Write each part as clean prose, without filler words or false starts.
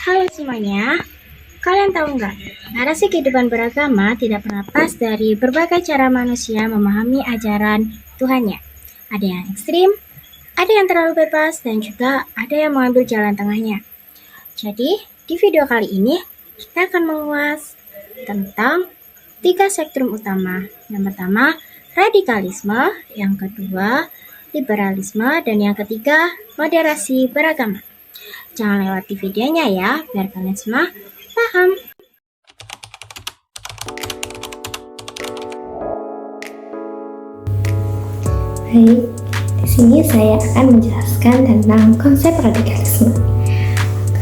Halo semuanya, kalian tahu nggak? Narasi kehidupan beragama tidak pernah lepas dari berbagai cara manusia memahami ajaran Tuhannya. Ada yang ekstrim, ada yang terlalu bebas, dan juga ada yang mengambil jalan tengahnya. Jadi, di video kali ini, kita akan mengulas tentang 3 spektrum utama. Yang pertama, radikalisme, yang kedua, liberalisme, dan yang ketiga, moderasi beragama. Jangan lewati videonya ya, biar kalian semua paham. Baik, di sini saya akan menjelaskan tentang konsep radikalisme.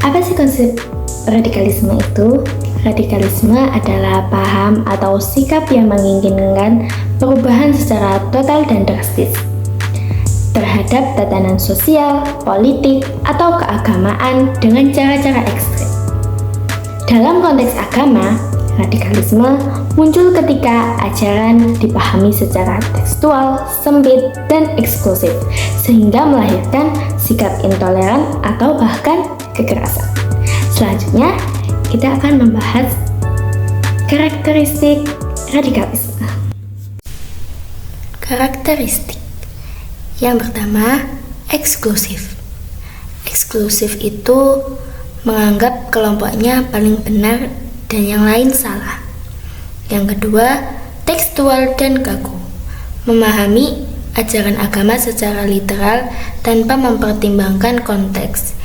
Apa sih konsep radikalisme itu? Radikalisme adalah paham atau sikap yang menginginkan perubahan secara total dan drastis terhadap tatanan sosial, politik, atau keagamaan dengan cara-cara ekstrem. Dalam konteks agama, radikalisme muncul ketika ajaran dipahami secara tekstual, sempit, dan eksklusif, sehingga melahirkan sikap intoleran atau bahkan kekerasan. Selanjutnya, kita akan membahas karakteristik radikalisme. Karakteristik yang pertama, eksklusif. Eksklusif itu menganggap kelompoknya paling benar dan yang lain salah. Yang kedua, tekstual dan kaku. Memahami ajaran agama secara literal tanpa mempertimbangkan konteks.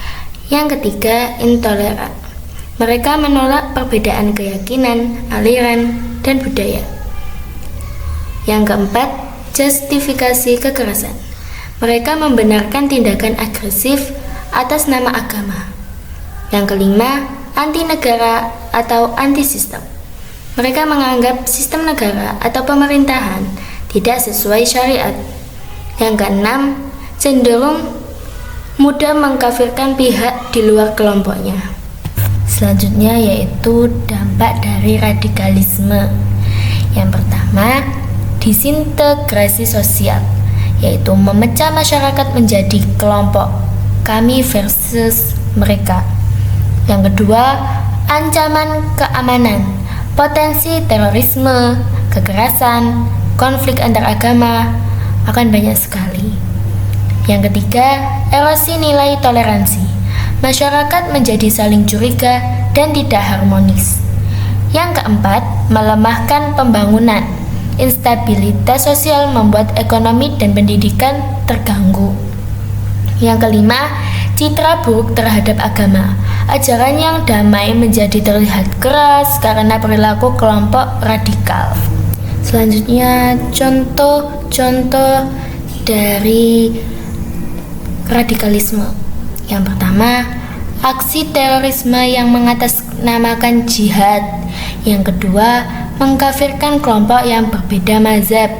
Yang ketiga, intoleran. Mereka menolak perbedaan keyakinan, aliran, dan budaya. Yang keempat, justifikasi kekerasan. Mereka membenarkan tindakan agresif atas nama agama. Yang kelima, anti negara atau anti sistem. Mereka menganggap sistem negara atau pemerintahan tidak sesuai syariat. Yang keenam, cenderung mudah mengkafirkan pihak di luar kelompoknya. Selanjutnya yaitu dampak dari radikalisme. Yang pertama, disintegrasi sosial, yaitu memecah masyarakat menjadi kelompok kami versus mereka. Yang kedua, ancaman keamanan, potensi terorisme, kekerasan, konflik antar agama akan banyak sekali. Yang ketiga, erosi nilai toleransi. Masyarakat menjadi saling curiga dan tidak harmonis. Yang keempat, melemahkan pembangunan. Instabilitas sosial membuat ekonomi dan pendidikan terganggu. Yang kelima, citra buruk terhadap agama. Ajaran yang damai menjadi terlihat keras karena perilaku kelompok radikal. Selanjutnya, contoh-contoh dari radikalisme. Yang pertama, aksi terorisme yang mengatasnamakan jihad. Yang kedua, mengkafirkan kelompok yang berbeda mazhab.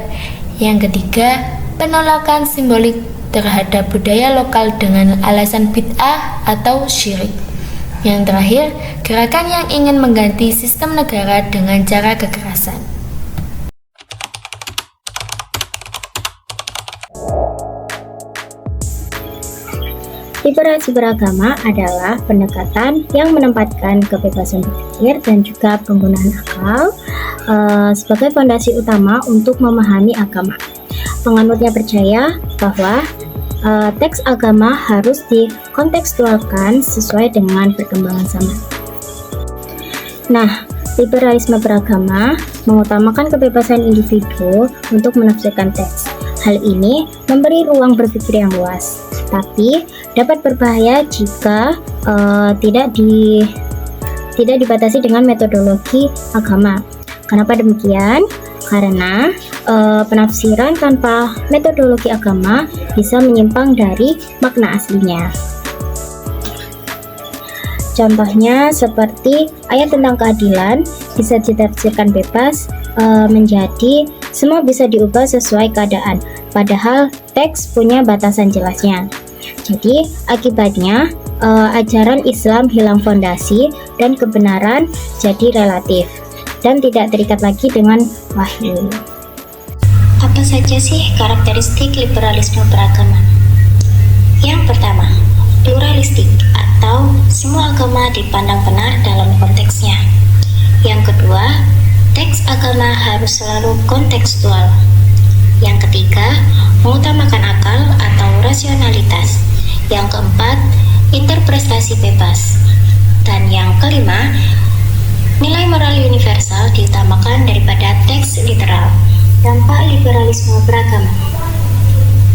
Yang ketiga, penolakan simbolik terhadap budaya lokal dengan alasan bid'ah atau syirik. Yang terakhir, gerakan yang ingin mengganti sistem negara dengan cara kekerasan. Liberasi beragama adalah pendekatan yang menempatkan kebebasan berpikir dan juga penggunaan akal sebagai fondasi utama untuk memahami agama. Penganutnya percaya bahwa teks agama harus dikontekstualkan sesuai dengan perkembangan zaman. Nah, liberalisme beragama mengutamakan kebebasan individu untuk menafsirkan teks. Hal ini memberi ruang berpikir yang luas, tapi dapat berbahaya jika tidak dibatasi dengan metodologi agama. Kenapa demikian? Karena penafsiran tanpa metodologi agama bisa menyimpang dari makna aslinya. Contohnya seperti ayat tentang keadilan bisa ditafsirkan bebas menjadi semua bisa diubah sesuai keadaan, padahal teks punya batasan jelasnya. Jadi akibatnya ajaran Islam hilang fondasi dan kebenaran jadi relatif dan tidak terikat lagi dengan wahyu. Apa saja sih karakteristik liberalisme beragama? Yang pertama, pluralistik atau semua agama dipandang benar dalam konteksnya. Yang kedua, teks agama harus selalu kontekstual. Yang ketiga, mengutamakan akal atau rasionalitas. Yang keempat, interpretasi bebas. Dan yang kelima, nilai moral universal diutamakan daripada teks literal. Dampak liberalisme beragama.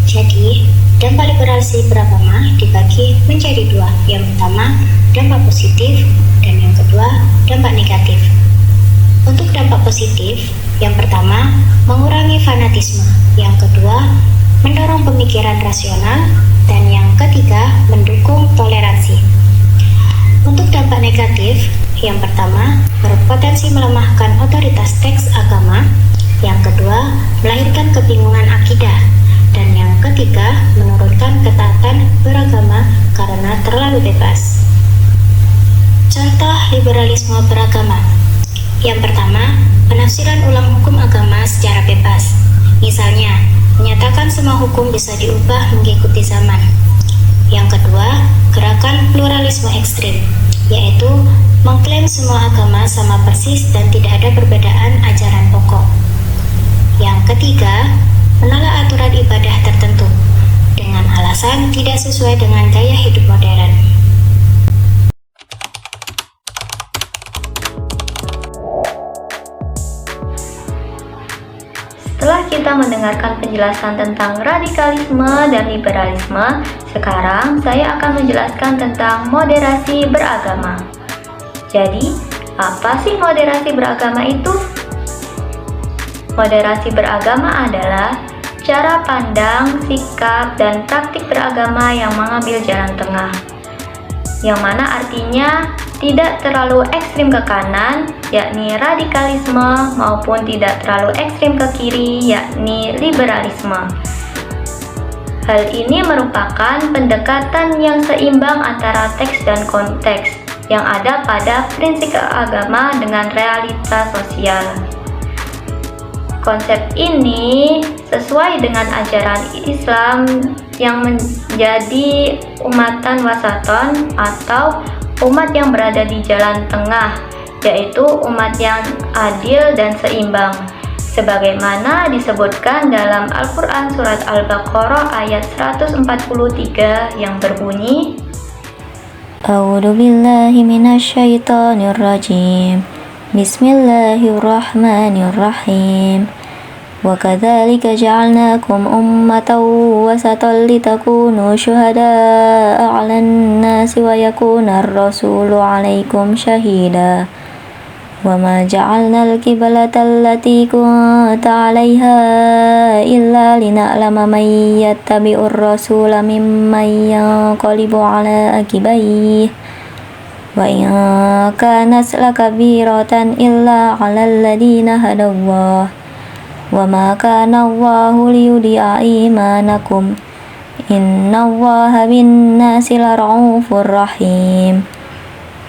Jadi, dampak liberalisme beragama dibagi menjadi dua. Yang pertama, dampak positif, dan yang kedua, dampak negatif. Untuk dampak positif, yang pertama, mengurangi fanatisme. Yang kedua, mendorong pemikiran rasional. Dan yang ketiga, mendukung toleransi. Untuk dampak negatif, yang pertama, berpotensi melemahkan otoritas teks agama. Yang kedua, melahirkan kebingungan akidah. Dan yang ketiga, menurunkan ketaatan beragama karena terlalu bebas. Contoh liberalisme beragama. Yang pertama, penafsiran ulang hukum agama secara bebas. Misalnya, menyatakan semua hukum bisa diubah mengikuti zaman. Yang kedua, gerakan pluralisme ekstrim, yaitu mengklaim semua agama sama persis dan tidak ada perbedaan ajaran pokok. Yang ketiga, menolak aturan ibadah tertentu dengan alasan tidak sesuai dengan gaya hidup modern. Setelah kita mendengarkan penjelasan tentang radikalisme dan liberalisme, sekarang saya akan menjelaskan tentang moderasi beragama. Jadi, apa sih moderasi beragama itu? Moderasi beragama adalah cara pandang, sikap, dan praktik beragama yang mengambil jalan tengah, yang mana artinya tidak terlalu ekstrim ke kanan, yakni radikalisme, maupun tidak terlalu ekstrim ke kiri, yakni liberalisme. Hal ini merupakan pendekatan yang seimbang antara teks dan konteks yang ada pada prinsip agama dengan realitas sosial. Konsep ini sesuai dengan ajaran Islam yang menjadi umatan wasaton atau umat yang berada di jalan tengah, yaitu umat yang adil dan seimbang, sebagaimana disebutkan dalam Al-Quran Surat Al-Baqarah ayat 143 yang berbunyi, A'udzu billahi minasyaitonir rajim. Bismillahirrahmanirrahim. Wa kadzalika ja'alnakum ummatan wasatan litakunu syuhada'a 'alan nasi wa yakuna ar-rasulu 'alaikum syahida. Wa ma ja'alna al-qiblata allati kunta 'alaiha illa lina'lama man yattabi'ur rasula mimman yanqalibu 'ala aqibaihi. Wa in kanat lakabiratan illa 'alal ladina hadallah. Wa ma kana Allahu liyudi'a imanakum. Innallaha bin-nasi lara'ufur rahim.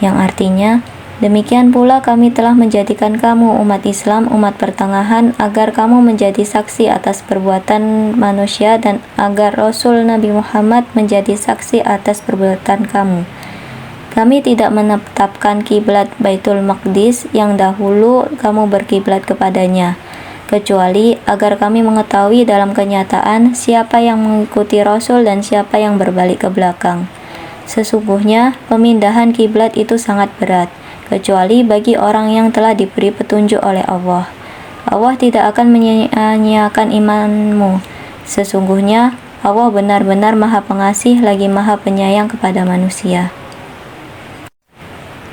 Yang artinya, demikian pula kami telah menjadikan kamu umat Islam, umat pertengahan, agar kamu menjadi saksi atas perbuatan manusia dan agar Rasul Nabi Muhammad menjadi saksi atas perbuatan kamu. Kami tidak menetapkan kiblat Baitul Maqdis yang dahulu kamu berkiblat kepadanya, kecuali agar kami mengetahui dalam kenyataan siapa yang mengikuti Rasul dan siapa yang berbalik ke belakang. Sesungguhnya pemindahan kiblat itu sangat berat, kecuali bagi orang yang telah diberi petunjuk oleh Allah. Allah tidak akan menyia-nyiakan imanmu. Sesungguhnya Allah benar-benar Maha Pengasih lagi Maha Penyayang kepada manusia.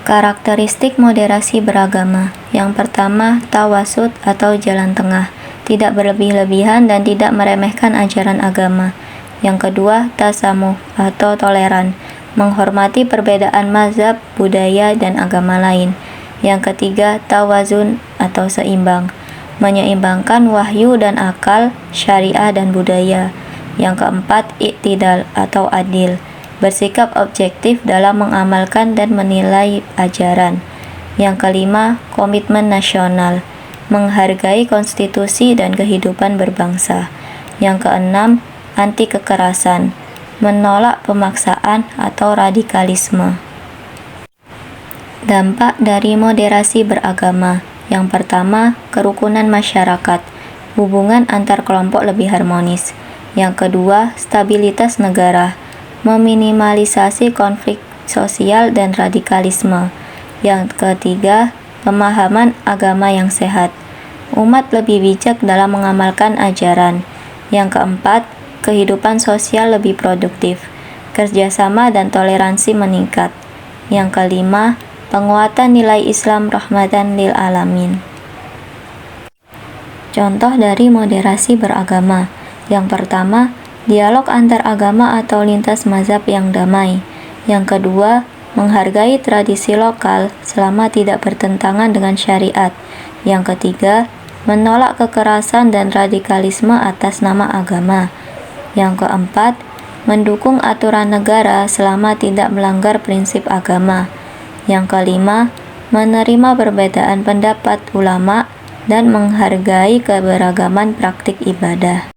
Karakteristik moderasi beragama. Yang pertama, tawasud atau jalan tengah, tidak berlebih-lebihan dan tidak meremehkan ajaran agama. Yang kedua, tasamuh atau toleran, menghormati perbedaan mazhab, budaya, dan agama lain. Yang ketiga, tawazun atau seimbang, menyeimbangkan wahyu dan akal, syariah dan budaya. Yang keempat, iktidal atau adil, bersikap objektif dalam mengamalkan dan menilai ajaran. Yang kelima, komitmen nasional, menghargai konstitusi dan kehidupan berbangsa. Yang keenam, anti kekerasan, menolak pemaksaan atau radikalisme. Dampak dari moderasi beragama. Yang pertama, kerukunan masyarakat. Hubungan antar kelompok lebih harmonis. Yang kedua, stabilitas negara. Meminimalisasi konflik sosial dan radikalisme. Yang ketiga, pemahaman agama yang sehat. Umat lebih bijak dalam mengamalkan ajaran. Yang keempat, kehidupan sosial lebih produktif. Kerjasama dan toleransi meningkat. Yang kelima, penguatan nilai Islam rahmatan lil alamin. Contoh dari moderasi beragama. Yang pertama, dialog antar agama atau lintas mazhab yang damai. Yang kedua, menghargai tradisi lokal selama tidak bertentangan dengan syariat. Yang ketiga, menolak kekerasan dan radikalisme atas nama agama. Yang keempat, mendukung aturan negara selama tidak melanggar prinsip agama. Yang kelima, menerima perbedaan pendapat ulama dan menghargai keberagaman praktik ibadah.